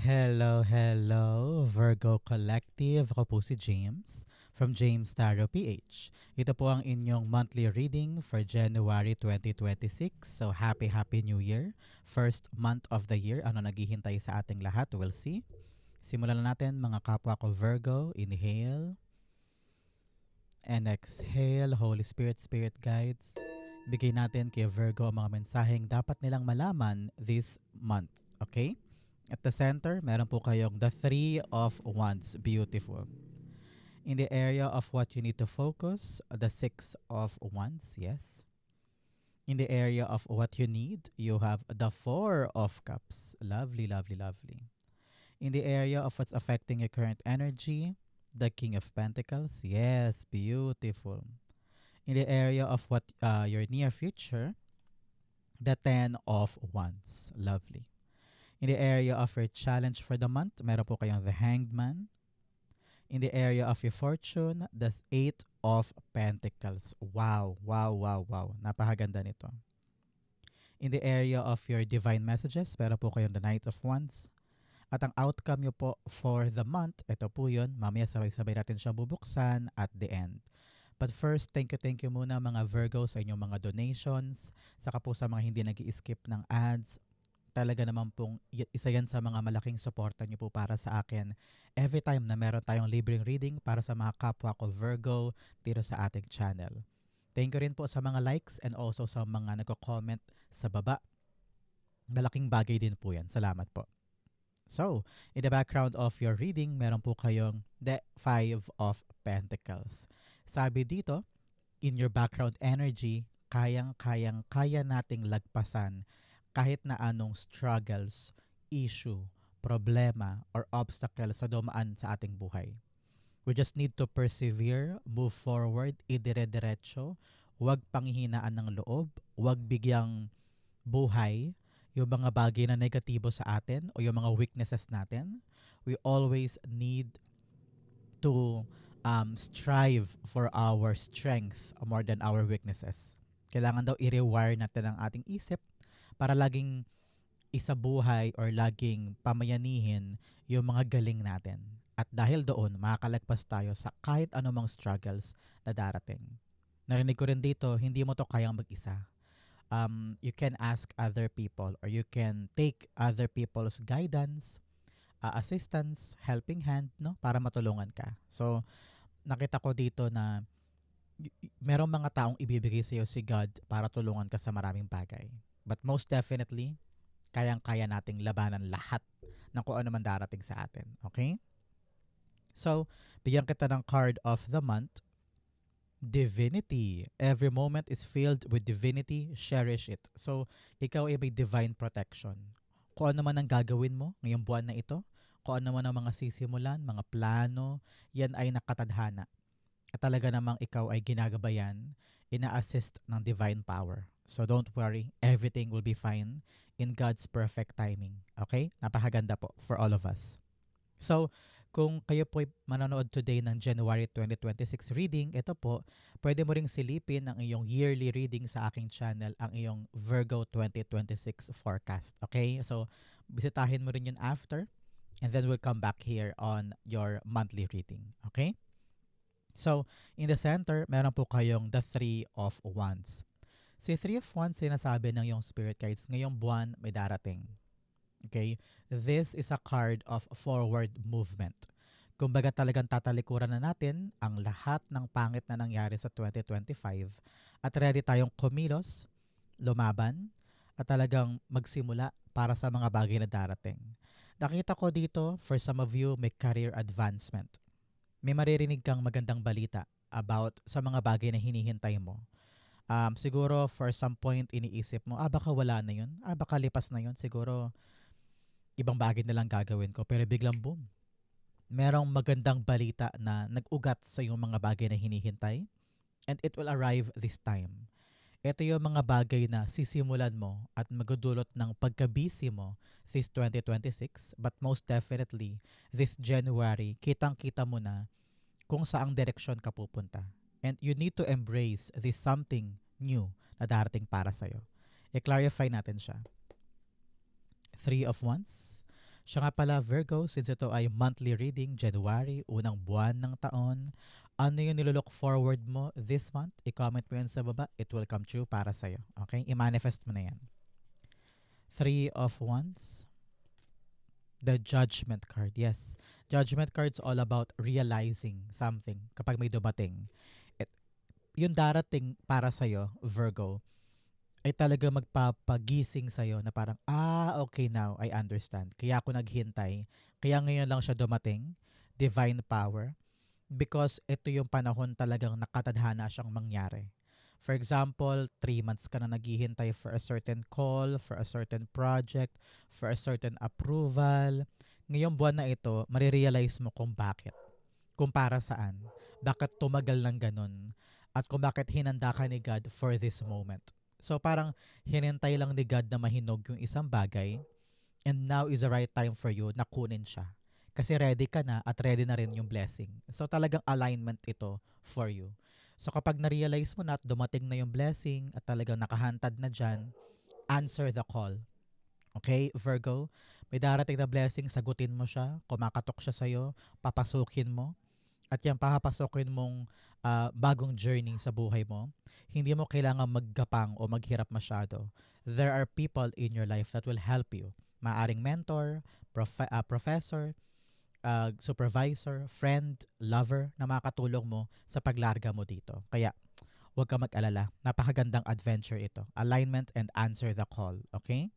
Hello, hello, Virgo Collective. Ako po si James from James Tarot PH. Ito po ang inyong monthly reading for January 2026. So happy New Year. First month of the year. Ano naghihintay sa ating lahat? We'll see. Simulan na natin mga kapwa ko Virgo. Inhale and exhale. Holy Spirit, Spirit Guides. Bigay natin kay Virgo ang mga mensaheng dapat nilang malaman this month. Okay? At the center, meron po kayong the Three of Wands. Beautiful. In the area of what you need to focus, the Six of Wands. Yes. In the area of what you need, you have the Four of Cups. Lovely, lovely, lovely. In the area of what's affecting your current energy, the King of Pentacles. Yes, beautiful. In the area of what your near future, the Ten of Wands. Lovely. In the area of your challenge for the month, meron po kayong the Hanged Man. In the area of your fortune, the Eight of Pentacles. Wow, wow, wow, wow. Napakaganda nito. In the area of your divine messages, meron po kayong the Knight of Wands. At ang outcome nyo po for the month, ito po yun. Mamaya sabay-sabay natin siyang bubuksan at the end. But first, thank you muna mga Virgo sa inyong mga donations. Saka po sa mga hindi nag-i-skip ng ads. Talaga naman pong isa yan sa mga malaking suporta niyo po para sa akin every time na meron tayong libreng reading para sa mga kapwa ko Virgo dito sa ating channel. Thank you rin po sa mga likes and also sa mga nagko-comment sa baba. Malaking bagay din po yan. Salamat po. So, in the background of your reading, meron po kayong the Five of Pentacles. Sabi dito, in your background energy, kaya nating lagpasan kahit na anong struggles, issue, problema, or obstacle sa dumaan sa ating buhay. We just need to persevere, move forward, idire-diretso, huwag panghihinaan ng loob, huwag bigyang buhay yung mga bagay na negatibo sa atin o yung mga weaknesses natin. We always need to strive for our strength more than our weaknesses. Kailangan daw i-rewire natin ang ating isip para laging isabuhay or laging pamayanihin yung mga galing natin. At dahil doon, makakalagpas tayo sa kahit anumang struggles na darating. Narinig ko rin dito, hindi mo to kayang mag-isa. You can ask other people or you can take other people's guidance, assistance, helping hand, no, para matulungan ka. So, nakita ko dito na merong mga taong ibibigay sa iyo si God para tulungan ka sa maraming bagay. But most definitely, kayang-kaya nating labanan lahat ng kung ano man darating sa atin. Okay? So, bigyan kita ng card of the month. Divinity. Every moment is filled with divinity. Cherish it. So, ikaw ay may divine protection. Kung ano man ang gagawin mo ngayong buwan na ito, kung ano man ang mga sisimulan, mga plano, yan ay nakatadhana. At talaga namang ikaw ay ginagabayan, ina-assist ng divine power. So don't worry, everything will be fine in God's perfect timing. Okay? Napakaganda po for all of us. So, kung kayo po ay manonood today ng January 2026 reading, ito po, pwede mo ring silipin ang iyong yearly reading sa aking channel, ang iyong Virgo 2026 forecast. Okay? So, bisitahin mo rin yun after, and then we'll come back here on your monthly reading. Okay? So, in the center, meron po kayong the Three of Wands. Si Three of Wands, sinasabi ng iyong spirit guides, ngayong buwan may darating. Okay? This is a card of forward movement. Kumbaga talagang tatalikuran na natin ang lahat ng pangit na nangyari sa 2025 at ready tayong kumilos, lumaban, at talagang magsimula para sa mga bagay na darating. Nakita ko dito, for some of you, may career advancement. May maririnig kang magandang balita about sa mga bagay na hinihintay mo. Siguro for some point iniisip mo, baka wala na yun, baka lipas na yun, siguro ibang bagay na lang gagawin ko. Pero biglang boom, merong magandang balita na nag-ugat sa yung mga bagay na hinihintay and it will arrive this time. Ito yung mga bagay na sisimulan mo at magdudulot ng pagka-busy mo this 2026, but most definitely this January, kitang-kita mo na kung saang direksyon ka pupunta. And you need to embrace this something new na darating para sa'yo. I-clarify natin siya. Three of Wands. Siya nga pala Virgo, since ito ay monthly reading, January, unang buwan ng taon, ano yung nilolook forward mo this month? I-comment mo yan sa baba. It will come true para sa'yo. Okay? I-manifest mo na yan. Three of Wands. The Judgment card. Yes. Judgment card's all about realizing something kapag may dumating. It, yung darating para sa'yo, Virgo, ay talaga magpapagising sa'yo na parang, okay now, I understand. Kaya ako naghintay. Kaya ngayon lang siya dumating. Divine power. Because ito yung panahon talagang nakatadhana siyang mangyari. For example, 3 months ka na naghihintay for a certain call, for a certain project, for a certain approval. Ngayong buwan na ito, marirealize mo kung bakit. Kung para saan. Bakit tumagal ng ganun. At kung bakit hinanda ka ni God for this moment. So parang hinintay lang ni God na mahinog yung isang bagay, and now is the right time for you na kunin siya. Kasi ready ka na at ready na rin yung blessing. So talagang alignment ito for you. So kapag na-realize mo na at dumating na yung blessing at talagang nakahantad na dyan, answer the call. Okay, Virgo? May darating na blessing, sagutin mo siya, kumakatok siya sa'yo, papasukin mo, at yung papapasukin mong bagong journey sa buhay mo, hindi mo kailangan maggapang o maghirap masyado. There are people in your life that will help you. Maaring mentor, professor, supervisor, friend, lover na makatulong mo sa paglarga mo dito. Kaya, huwag ka mag-alala. Napakagandang adventure ito. Alignment and answer the call. Okay?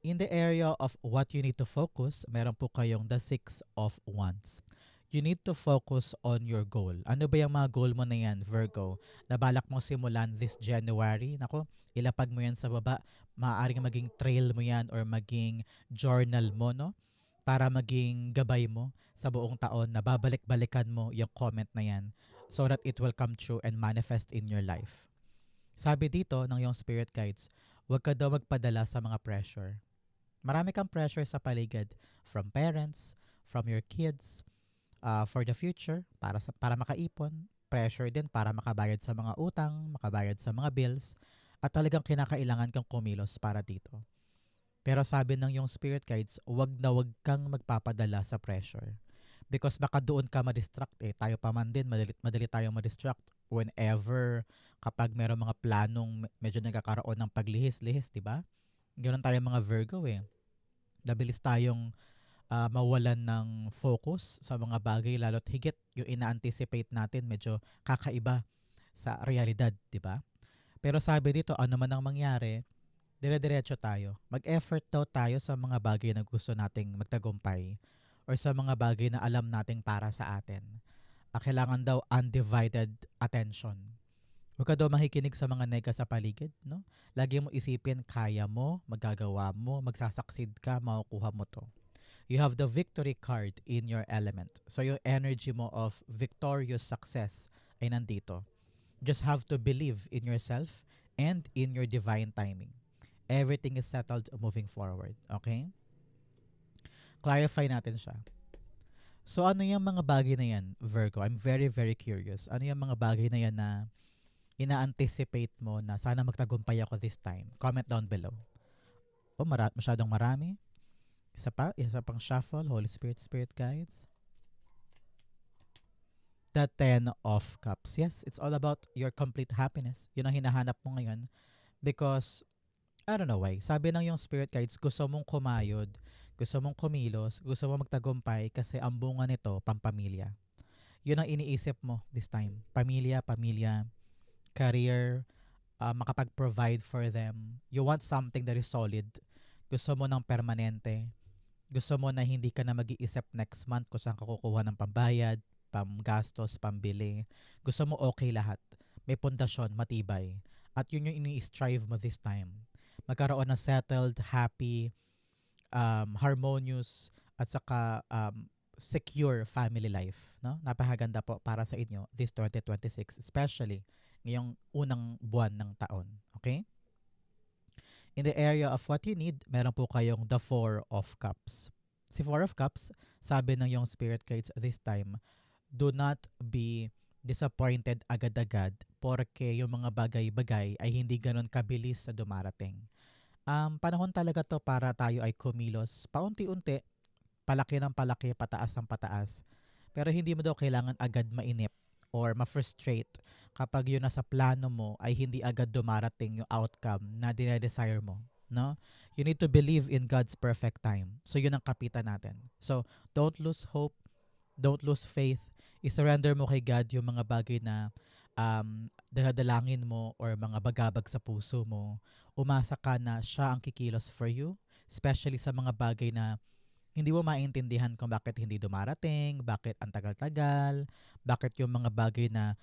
In the area of what you need to focus, meron po kayong the Six of Wands. You need to focus on your goal. Ano ba yung mga goal mo na yan, Virgo? Na balak mong simulan this January? Nako, ilapag mo yan sa baba. Maaaring maging trail mo yan or maging journal mo, no? Para maging gabay mo sa buong taon na babalik-balikan mo yung comment na yan so that it will come true and manifest in your life. Sabi dito ng yung spirit guides, huwag ka daw magpadala sa mga pressure. Marami kang pressure sa paligid from parents, from your kids, for the future, para makaipon, pressure din para makabayad sa mga utang, makabayad sa mga bills, at talagang kinakailangan kang kumilos para dito. Pero sabi ng yung spirit guides, wag kang magpapadala sa pressure. Because baka doon ka ma-distract eh. Tayo pa man din, madali tayong ma-distract whenever kapag meron mga planong medyo nagkakaroon ng paglihis-lihis, di ba? Ganoon tayo mga Virgo eh. Nabilis tayong mawalan ng focus sa mga bagay lalo't higit yung ina-anticipate natin medyo kakaiba sa realidad, di ba? Pero sabi dito, ano man ang mangyari, dire-diretso tayo. Mag-effort daw tayo sa mga bagay na gusto nating magtagumpay or sa mga bagay na alam nating para sa atin. Kailangan daw undivided attention. Huwag ka daw makikinig sa mga nega sa paligid, no? Lagi mo isipin, kaya mo, magagawa mo, magsasucceed ka, makukuha mo to. You have the victory card in your element. So yung energy mo of victorious success ay nandito. Just have to believe in yourself and in your divine timing. Everything is settled moving forward. Okay? Clarify natin siya. So ano yung mga bagay na yan, Virgo? I'm very, very curious. Ano yung mga bagay na yan na ina-anticipate mo na sana magtagumpay ako this time? Comment down below. Masyadong marami. Isa pang shuffle, Holy Spirit, Spirit Guides. The Ten of Cups. Yes, it's all about your complete happiness. Yun ang hinahanap mo ngayon. Because, I don't know why. Sabi ng yung Spirit Guides, gusto mong kumayod, gusto mong kumilos, gusto mong magtagumpay kasi ang bunga nito, pampamilya. Yun ang iniisip mo this time. Pamilya, career, makapag-provide for them. You want something that is solid. Gusto mo ng permanente. Gusto mo na hindi ka na mag-iisip next month kung saan ka kukuha ng pambayad, pamgastos, pambili. Gusto mo okay lahat. May pundasyon, matibay. At yun yung ini-strive mo this time. Magkaroon ng settled, happy, harmonious, at saka secure family life. No? Napakaganda po para sa inyo this 2026, especially ngayong unang buwan ng taon. Okay? In the area of what you need, meron po kayong the Four of Cups. Si Four of Cups, sabi ng yung spirit guides this time, do not be disappointed agad-agad porque yung mga bagay-bagay ay hindi ganun kabilis na dumarating. Panahon talaga to para tayo ay kumilos paunti-unti, palaki ng palaki, pataas ng pataas. Pero hindi mo daw kailangan agad mainip or ma-frustrate kapag yung nasa plano mo ay hindi agad dumarating yung outcome na dinedesire mo. No? You need to believe in God's perfect time. So yun ang kapitan natin. So don't lose hope, don't lose faith. I-surrender mo kay God yung mga bagay na daladalangin mo or mga bagabag sa puso mo. Umasa ka na siya ang kikilos for you, especially sa mga bagay na hindi mo maintindihan kung bakit hindi dumarating, bakit ang tagal-tagal, bakit yung mga bagay na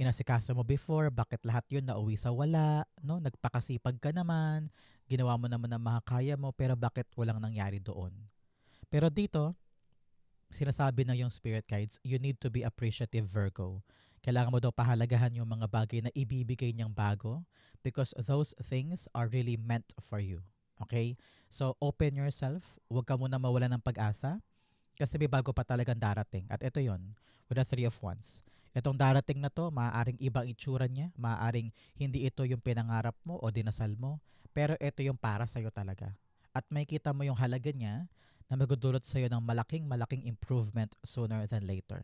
inasikaso mo before, bakit lahat yun nauwi sa wala, no? Nagpakasipag ka naman, ginawa mo naman ang makakaya mo, pero bakit walang nangyari doon? Pero dito, sinasabi ng yung spirit guides, you need to be appreciative, Virgo. Kailangan mo daw pahalagahan yung mga bagay na ibibigay niyang bago because those things are really meant for you. Okay? So, open yourself. Huwag ka muna mawala ng pag-asa kasi may bago pa talagang darating. At ito yon with the Three of Wands. Itong darating na to, maaaring ibang itsura niya, maaaring hindi ito yung pinangarap mo o dinasal mo, pero ito yung para sa'yo talaga. At may kita mo yung halaga niya na magdudulot sa'yo ng malaking improvement sooner than later.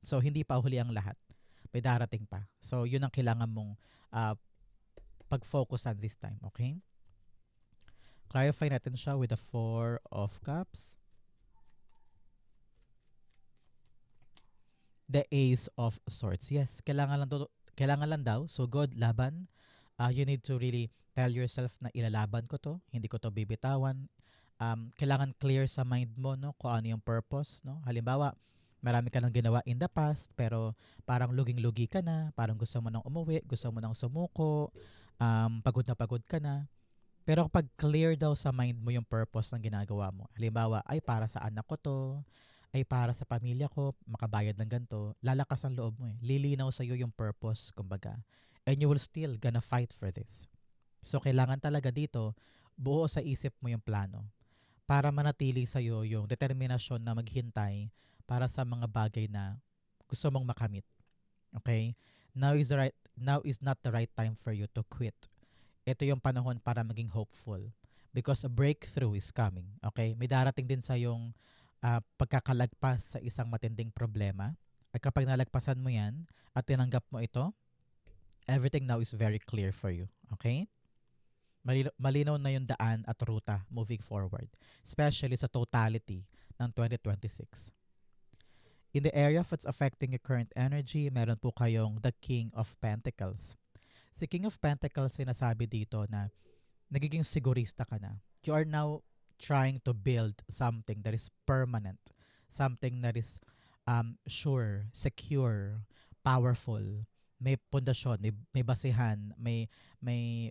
So, hindi pa huli ang lahat. May darating pa. So, yun ang kailangan mong uh, pag-focusan this time, okay? Clarify natin siya with the Four of Cups. The Ace of Swords. Yes, kailangan lang daw. So, good, laban. You need to really tell yourself na ilalaban ko to, hindi ko to bibitawan. Kailangan clear sa mind mo, no, kung ano yung purpose, no. Halimbawa, marami ka nang ginawa in the past, pero parang luging-lugi ka na, parang gusto mo nang umuwi, gusto mo nang sumuko, pagod na pagod ka na. Pero kapag clear daw sa mind mo yung purpose ng ginagawa mo, halimbawa, ay para sa anak ko to, ay para sa pamilya ko, makabayad ng ganito, lalakas ang loob mo eh. Lilinaw sa'yo yung purpose, kumbaga. And you will still gonna fight for this. So, kailangan talaga dito, buo sa isip mo yung plano para manatili sa'yo yung determinasyon na maghintay para sa mga bagay na gusto mong makamit. Okay? Now is not the right time for you to quit. Ito yung panahon para maging hopeful because a breakthrough is coming. Okay? May darating din sa yung pagkakalagpas sa isang matinding problema. At kapag nalagpasan mo yan at tinanggap mo ito, everything now is very clear for you. Okay? Malinaw na yung daan at ruta moving forward, especially sa totality ng 2026. In the area of what's affecting your current energy, meron po kayong the King of Pentacles. Si King of Pentacles, sinasabi dito na nagiging sigurista ka na. You are now trying to build something that is permanent, something that is sure, secure, powerful, may pundasyon, may basihan, may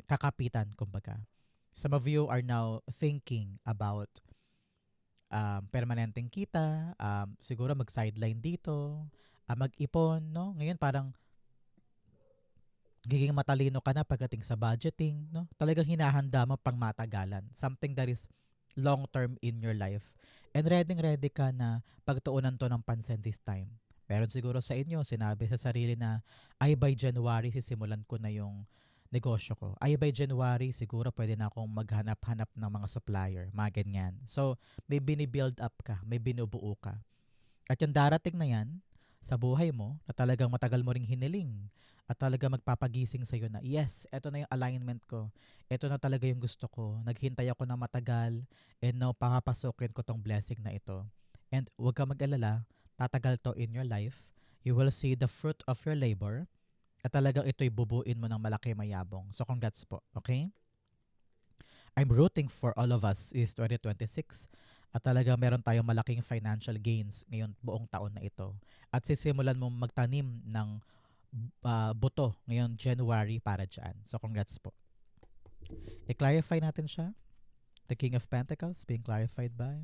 kakapitan, kumbaga. Some of you are now thinking about permanenteng kita, siguro mag-sideline dito, mag-ipon, no? Ngayon parang giging matalino ka na pagdating sa budgeting, no? Talagang hinahanda mo pang matagalan. Something that is long-term in your life. And ready ka na pagtuunan to ng pansin this time. Meron siguro sa inyo, sinabi sa sarili na, ay by January, sisimulan ko na yung negosyo ko. Ay by January, siguro pwede na akong maghanap-hanap ng mga supplier, mga ganyan. So, may binibuild up ka, may binubuo ka. At yung darating na yan, sa buhay mo, na talagang matagal mo ring hiniling, at talaga magpapagising sa'yo na, yes, eto na yung alignment ko. Eto na talaga yung gusto ko. Naghintay ako ng matagal, and now papapasukin ko tong blessing na ito. And huwag ka mag-alala, tatagal to in your life. You will see the fruit of your labor, at talagang ito'y bubuin mo ng malaki mayabong. So congrats po, okay? I'm rooting for all of us is 2026 at talagang meron tayong malaking financial gains ngayon buong taon na ito. At sisimulan mo magtanim ng buto ngayon January para dyan. So congrats po. I-clarify natin siya. The King of Pentacles being clarified by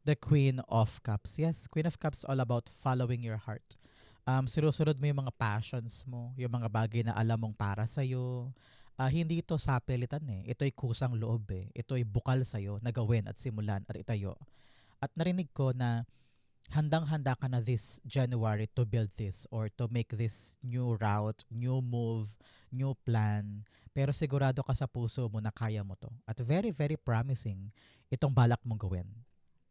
the Queen of Cups. Yes, Queen of Cups all about following your heart. Sinusunod mo yung mga passions mo, yung mga bagay na alam mong para sa'yo. Hindi ito sapilitan eh. Ito'y kusang loob eh. Ito'y bukal sa'yo na gawin at simulan at itayo. At narinig ko na handang-handa ka na this January to build this or to make this new route, new move, new plan. Pero sigurado ka sa puso mo na kaya mo to. At very, very promising itong balak mong gawin.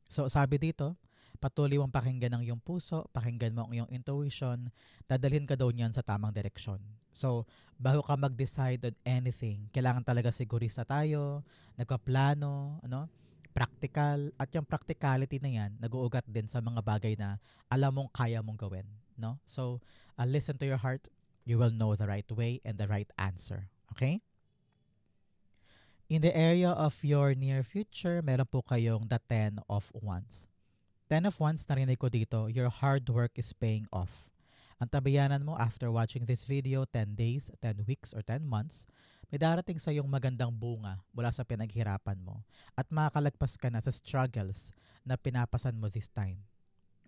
So sabi dito, patuloy mong pakinggan ang iyong puso, pakinggan mo ang iyong intuition, dadalhin ka daw niyan sa tamang direksyon. So, bago ka mag-decide on anything, kailangan talaga sigurista tayo, nagpaplano, ano, practical, at yung practicality na yan, nag-uugat din sa mga bagay na alam mong kaya mong gawin. No? So, listen to your heart, you will know the right way and the right answer. Okay? In the area of your near future, meron po kayong the 10 of Wands. 10 of Wands, narinig ko dito, your hard work is paying off. Ang tabayanan mo after watching this video, 10 days, 10 weeks, or 10 months, may darating sa iyong magandang bunga mula sa pinaghirapan mo at makakalagpas ka na sa struggles na pinapasan mo this time.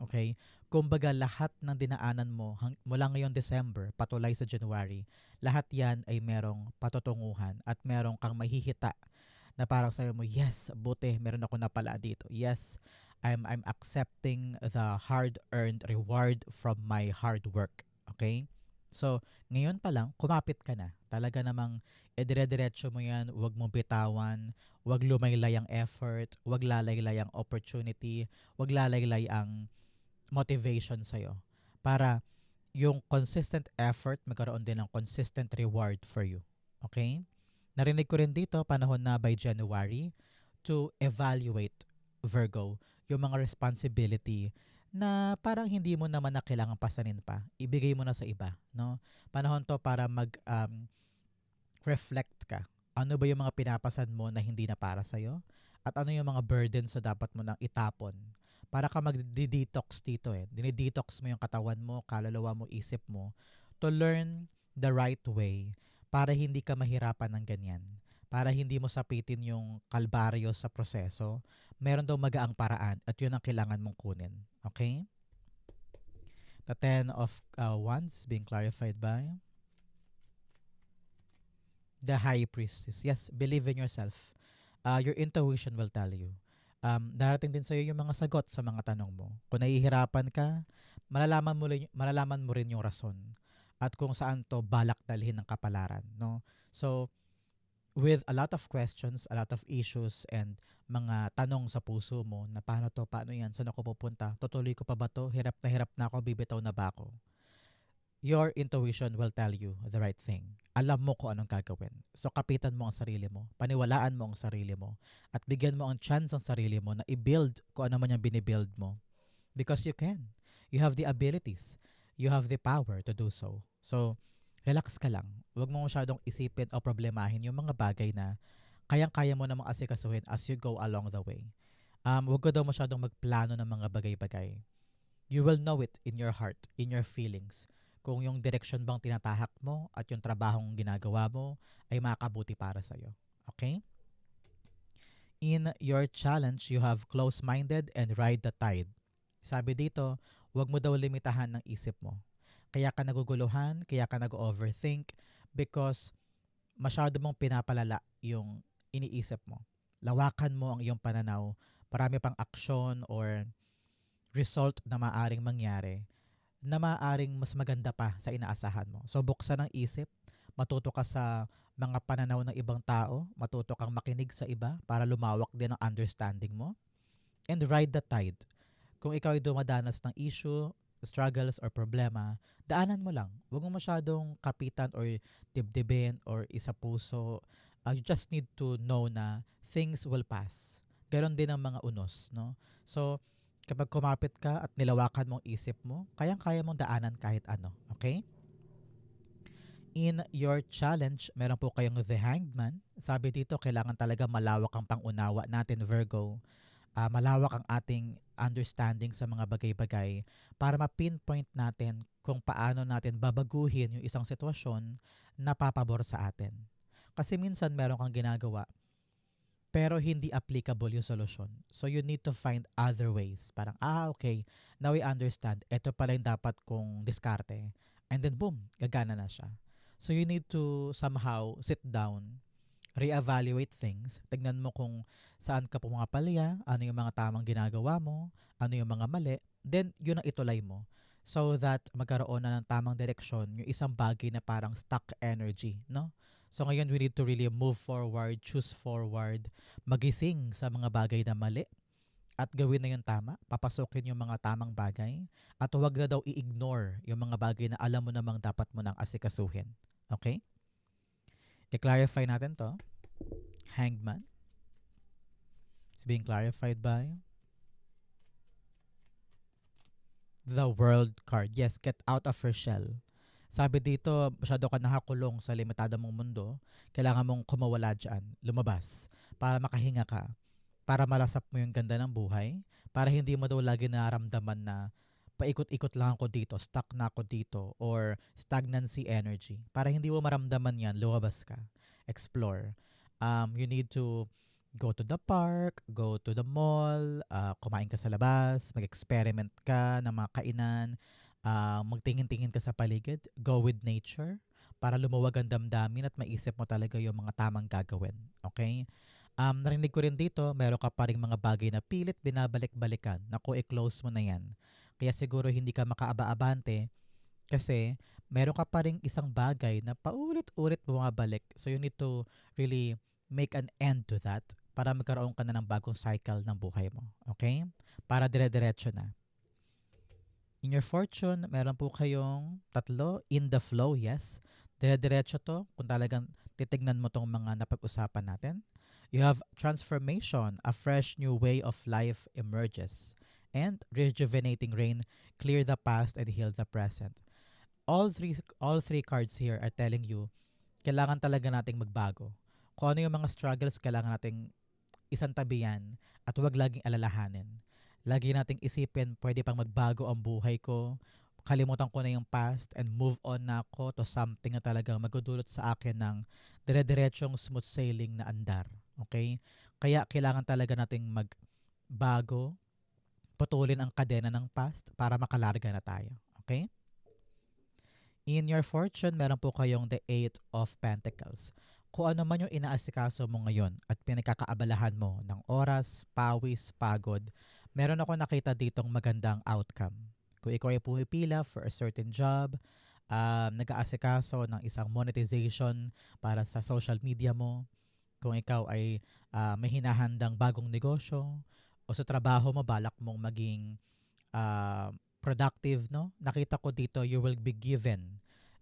Okay? Kumbaga lahat ng dinaanan mo mula ngayong December patulay sa January, lahat yan ay merong patutunguhan at merong kang mahihita na parang sabi mo, yes, buti meron ako napala dito. Yes, I'm accepting the hard-earned reward from my hard work. Okay? So, ngayon pa lang, kumapit ka na. Talaga namang idire-diretso mo yan, huwag mong bitawan, huwag lumaylay ang effort, huwag lalaylay ang opportunity, huwag lalaylay ang motivation sa'yo. Para yung consistent effort, magkaroon din ng consistent reward for you. Okay? Narinig ko rin dito, panahon na by January, to evaluate, Virgo, yung mga responsibility na parang hindi mo naman na kailangan pasanin pa. Ibigay mo na sa iba. No? Panahon to para reflect ka. Ano ba yung mga pinapasan mo na hindi na para sa'yo? At ano yung mga burdens na dapat mo nang itapon? Para ka mag-detox dito eh. Dinidetox mo yung katawan mo, kaluluwa mo, isip mo to learn the right way para hindi ka mahirapan ng ganyan. Para hindi mo sapitin yung kalbaryo sa proseso. Meron daw magaang paraan at yun ang kailangan mong kunin. Okay? The 10 of Wands being clarified by the High Priestess. Yes, believe in yourself. Your intuition will tell you. Darating din sa iyo yung mga sagot sa mga tanong mo. Kung nahihirapan ka, malalaman mo rin yung rason at kung saan to balak dalhin ng kapalaran. No? So, with a lot of questions, a lot of issues, and mga tanong sa puso mo na paano to, paano yan, saan ako pupunta, tutuloy ko pa ba to, hirap na ako, bibitaw na ba ako? Your intuition will tell you the right thing. Alam mo kung anong gagawin. So kapitan mo ang sarili mo, paniwalaan mo ang sarili mo, at bigyan mo ang chance ang sarili mo na i-build kung ano man yung binibuild mo. Because you can. You have the abilities. You have the power to do so. So, relax ka lang. Huwag mo masyadong isipin o problemahin yung mga bagay na kayang-kaya mo namang asikasuhin as you go along the way. Huwag ka daw masyadong magplano ng mga bagay-bagay. You will know it in your heart, in your feelings, kung yung direction bang tinatahak mo at yung trabahong ginagawa mo ay makabuti para sa'yo. Okay? In your challenge, you have close-minded and ride the tide. Sabi dito, huwag mo daw limitahan ng isip mo. Kaya ka naguguluhan, kaya ka nag-overthink because masyado mong pinapalala yung iniisip mo. Lawakan mo ang iyong pananaw, marami pang aksyon or result na maaring mangyari na maaaring mas maganda pa sa inaasahan mo. So buksan ang isip, matuto ka sa mga pananaw ng ibang tao, matuto kang makinig sa iba para lumawak din ang understanding mo, and ride the tide. Kung ikaw ay dumadanas ng issue, struggles, or problema, daanan mo lang. Huwag mo masyadong kapitan or dibdibin or isa puso. You just need to know na things will pass. Ganon din ang mga unos. No? So, kapag kumapit ka at nilawakan mong isip mo, kayang-kaya mong daanan kahit ano. Okay? In your challenge, meron po kayong The Hanged Man. Sabi dito, kailangan talaga malawak ang pangunawa natin, Virgo. Malawak ang ating understanding sa mga bagay-bagay para ma-pinpoint natin kung paano natin babaguhin yung isang sitwasyon na papabor sa atin. Kasi minsan meron kang ginagawa pero hindi applicable yung solusyon. So you need to find other ways. Parang, okay, now I understand. Ito pala yung dapat kong diskarte. And then boom, gagana na siya. So you need to somehow sit down, reevaluate things. Tignan mo kung saan ka pumapalya, ano yung mga tamang ginagawa mo, ano yung mga mali, then yun ang ituloy mo. So that magkaroon na ng tamang direksyon yung isang bagay na parang stuck energy, no? So ngayon we need to really move forward, choose forward, magising sa mga bagay na mali at gawin na yung tama, papasukin yung mga tamang bagay at huwag na daw i-ignore yung mga bagay na alam mo namang dapat mo nang asikasuhin. Okay? I-clarify natin to. Hangman is being clarified by the world card. Yes, get out of your shell. Sabi dito, masyado ka nakakulong sa limitado mong mundo. Kailangan mong kumawala dyan, lumabas, para makahinga ka, para malasap mo yung ganda ng buhay, para hindi mo daw lagi nararamdaman na paikot-ikot lang ako dito, stuck na ako dito, or stagnancy energy. Para hindi mo maramdaman yan, lumabas ka, explore. You need to go to the park, go to the mall, kumain ka sa labas, mag-experiment ka ng mga kainan, magtingin-tingin ka sa paligid, go with nature para lumuwag ang damdamin at maisip mo talaga yung mga tamang gagawin. Okay? Narinig ko rin dito, meron ka pa rin mga bagay na pilit binabalik-balikan. Naku, i-close mo na yan. Kaya siguro hindi ka makaaba-abante kasi meron ka pa rin isang bagay na paulit-ulit bumabalik. So you need to really make an end to that para magkaroon ka na ng bagong cycle ng buhay mo. Okay? Para dire-diretso na. In your fortune, meron po kayong tatlo. In the flow, yes. Dire-diretso to kung talagang titignan mo tong mga napag-usapan natin. You have transformation, a fresh new way of life emerges. And rejuvenating rain, clear the past and heal the present. All three cards here are telling you, kailangan talaga nating magbago. Kung ano yung mga struggles, kailangan nating isang tabi yan at huwag laging alalahanin. Lagi nating isipin, pwede pang magbago ang buhay ko, kalimutan ko na yung past and move on na ako to something na talagang magdudulot sa akin ng dire-diretsyong smooth sailing na andar. Okay? Kaya kailangan talaga nating magbago, putulin ang kadena ng past para makalarga na tayo. Okay? In your fortune, meron po kayong the Eight of Pentacles. Kung ano man yung inaasikaso mo ngayon at pinagkakaabalahan mo ng oras, pawis, pagod, meron ako nakita ditong magandang outcome. Kung ikaw ay pumipila for a certain job, nag-aasikaso ng isang monetization para sa social media mo, kung ikaw ay may hinahandang bagong negosyo, o sa trabaho mo, balak mong maging uh, productive, no? Nakita ko dito, you will be given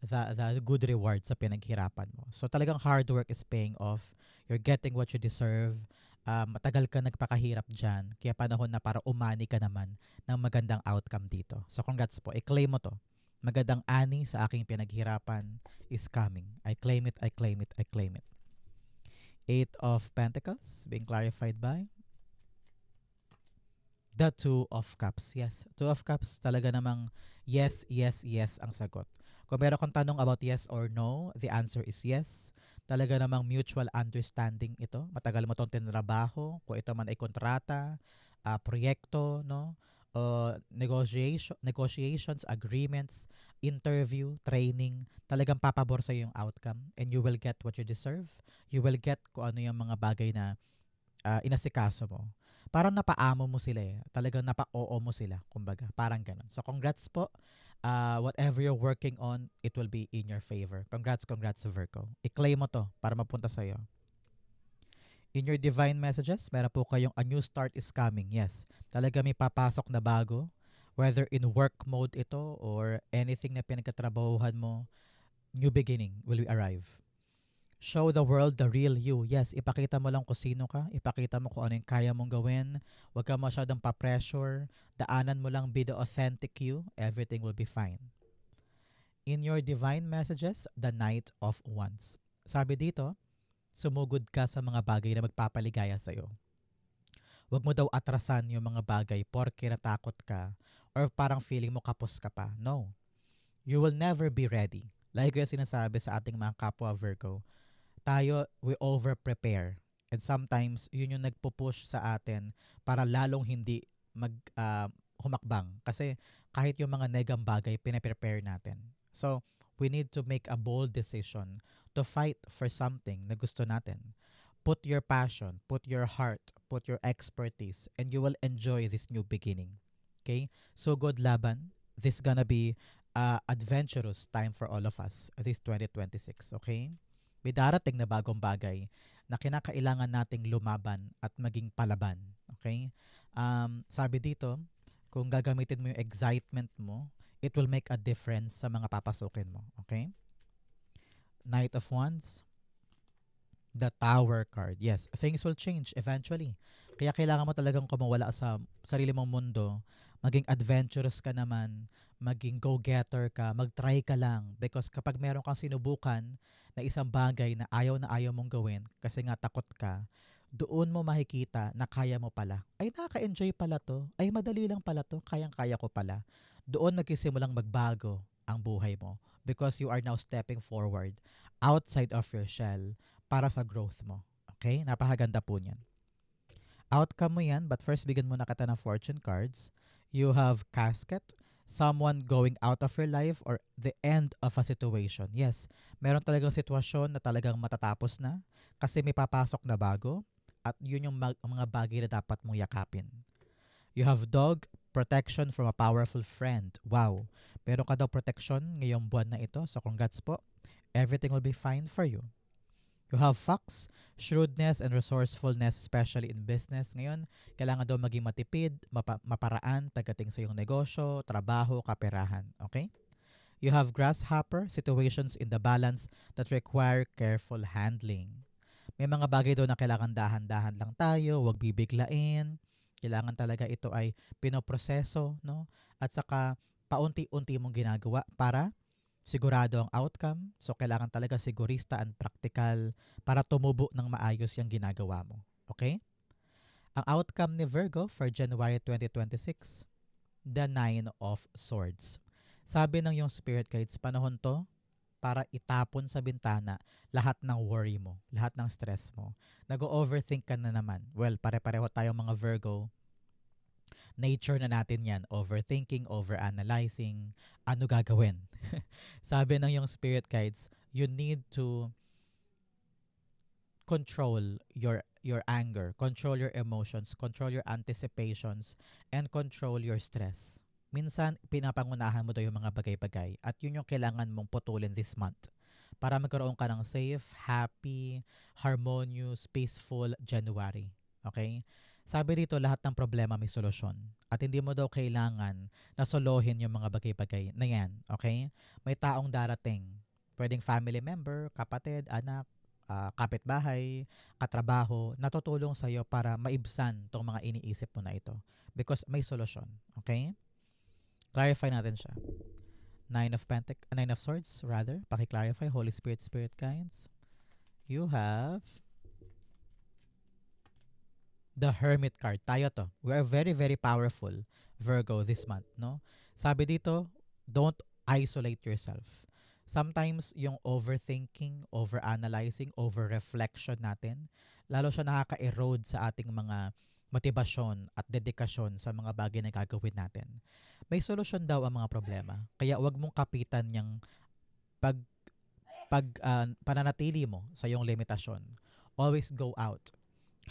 the good reward sa pinaghirapan mo. So talagang hard work is paying off. You're getting what you deserve. Matagal ka nagpakahirap dyan. Kaya panahon na para umani ka naman ng magandang outcome dito. So congrats po. I-claim mo to. Magandang ani sa aking pinaghirapan is coming. I claim it, I claim it, I claim it. Eight of Pentacles being clarified by the Two of Cups. Yes, Two of Cups talaga namang yes, yes, yes ang sagot. Kung meron kang tanong about yes or no, the answer is yes. Talaga namang mutual understanding ito. Matagal mo itong tinrabaho. Kung ito man ay kontrata, proyekto, no? Negotiations, agreements, interview, training, talagang papabor sa yung outcome and you will get what you deserve. You will get kung ano yung mga bagay na inasikaso mo. Parang napaamo mo sila eh. Talagang napa-oo mo sila. Kumbaga, parang ganun. So, congrats po. Whatever you're working on, it will be in your favor. Congrats, congrats, Virgo. I-claim mo to para mapunta sa'yo. In your divine messages, meron po kayong a new start is coming. Yes, talaga may papasok na bago. Whether in work mode ito or anything na pinagkatrabahuhan mo, new beginning will arrive. Show the world the real you. Yes, ipakita mo lang kung sino ka. Ipakita mo kung ano yung kaya mong gawin. Huwag ka masyadong pa-pressure. Daanan mo lang be the authentic you. Everything will be fine. In your divine messages, the Knight of Wands. Sabi dito, sumugod ka sa mga bagay na magpapaligaya sa'yo. Huwag mo daw atrasan yung mga bagay porke natakot ka or parang feeling mo kapos ka pa. No. You will never be ready. Like ko yung sinasabi sa ating mga kapwa Virgo, tayo, we over-prepare. And sometimes, yun yung nagpo-push sa atin para lalong hindi humakbang. Kasi kahit yung mga negang bagay, pinaprepare natin. So, we need to make a bold decision to fight for something na gusto natin. Put your passion, put your heart, put your expertise, and you will enjoy this new beginning. Okay? So good laban. This gonna be adventurous time for all of us this 2026. Okay? May darating na bagong bagay na kinakailangan nating lumaban at maging palaban. Okay? Sabi dito, kung gagamitin mo yung excitement mo, it will make a difference sa mga papasukin mo. Okay? Knight of Wands, the Tower card. Yes, things will change eventually. Kaya kailangan mo talagang kumawala sa sarili mong mundo. Maging adventurous ka naman, maging go-getter ka, mag-try ka lang. Because kapag meron kang sinubukan na isang bagay na ayaw mong gawin kasi nga takot ka, doon mo makikita na kaya mo pala. Ay, nakaka-enjoy pala to. Ay, madali lang pala to. Kayang-kaya ko pala. Doon magkisimulang magbago ang buhay mo because you are now stepping forward outside of your shell para sa growth mo. Okay? Napakaganda po niyan. Outcome mo yan, but first bigyan muna kita ng fortune cards. You have casket, someone going out of your life or the end of a situation. Yes, meron talagang sitwasyon na talagang matatapos na kasi may papasok na bago at yun yung mga bagay na dapat mong yakapin. You have dog, protection from a powerful friend. Wow. Meron ka daw protection ngayong buwan na ito. So congrats po. Everything will be fine for you. You have fox, shrewdness and resourcefulness, especially in business. Ngayon, kailangan daw maging matipid, maparaan pagdating sa iyong negosyo, trabaho, kaperahan. Okay? You have grasshopper, situations in the balance that require careful handling. May mga bagay daw na kailangan dahan-dahan lang tayo, huwag bibiglain. Kailangan talaga ito ay pinoproseso, no? At saka paunti-unti mong ginagawa para sigurado ang outcome. So, kailangan talaga sigurista and practical para tumubo ng maayos yung ginagawa mo. Okay? Ang outcome ni Virgo for January 2026, the Nine of Swords. Sabi ng yung spirit guides, panahon to para itapon sa bintana lahat ng worry mo, lahat ng stress mo. Nag-overthink ka na naman. Well, pare-pareho tayong mga Virgo. Nature na natin yan. Overthinking, overanalyzing. Ano gagawin? Sabi ng yung spirit guides, you need to control your anger, control your emotions, control your anticipations, and control your stress. Minsan, pinapangunahan mo daw yung mga bagay-bagay at yun yung kailangan mong putulin this month para magkaroon ka ng safe, happy, harmonious, peaceful January. Okay? Sabi dito, lahat ng problema may solusyon. At hindi mo daw kailangan na solohin yung mga bagay-bagay na yan. Okay? May taong darating. Pwedeng family member, kapatid, anak, kapitbahay, katrabaho, natutulong sa'yo para maibsan tong mga iniisip mo na ito. Because may solusyon. Okay? Clarify natin siya. Nine of Swords, rather. Paki-clarify. Holy Spirit, Spirit Guides. You have the Hermit card. Tayo to. We are very, very powerful, Virgo, this month. No? Sabi dito, don't isolate yourself. Sometimes, yung overthinking, overanalyzing, overreflection natin, lalo siya nakaka-erode sa ating mga motibasyon at dedikasyon sa mga bagay na gagawin natin. May solusyon daw ang mga problema. Kaya wag mong kapitan yung pag pananatili mo sa iyong limitasyon. Always go out.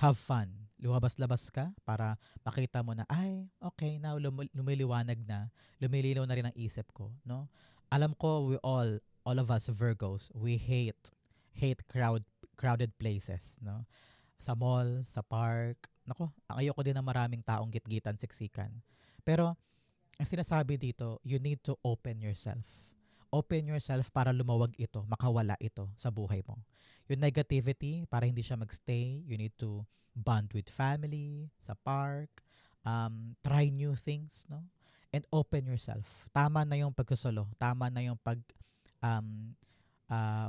Have fun. Lumabas-labas ka para makita mo na, ay, okay, now lumiliwanag na, lumilinaw na rin ang isip ko. No? Alam ko, all of us Virgos, we hate crowded places. No? Sa mall, sa park. Nako, ayoko din ng maraming taong gitgitan, siksikan. Pero, ang sinasabi dito, you need to open yourself. Open yourself para lumawag ito, makawala ito sa buhay mo. Yung negativity, para hindi siya magstay, you need to bond with family, sa park, try new things, no? And open yourself. Tama na yung pagkasolo. Tama na yung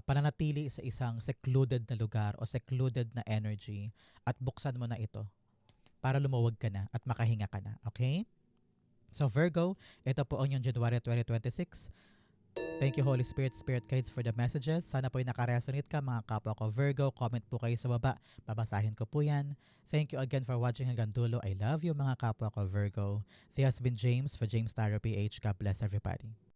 pananatili sa isang secluded na lugar o secluded na energy at buksan mo na ito para lumawag ka na at makahinga ka na. Okay? So Virgo, ito po ang yung January 2026. Thank you Holy Spirit, Spirit Guides for the messages. Sana po ay nakaresonate ka mga kapwa ko Virgo. Comment po kayo sa baba. Babasahin ko po yan. Thank you again for watching hanggang dulo. I love you mga kapwa ko Virgo. This has been James for James Tarot PH. God bless everybody.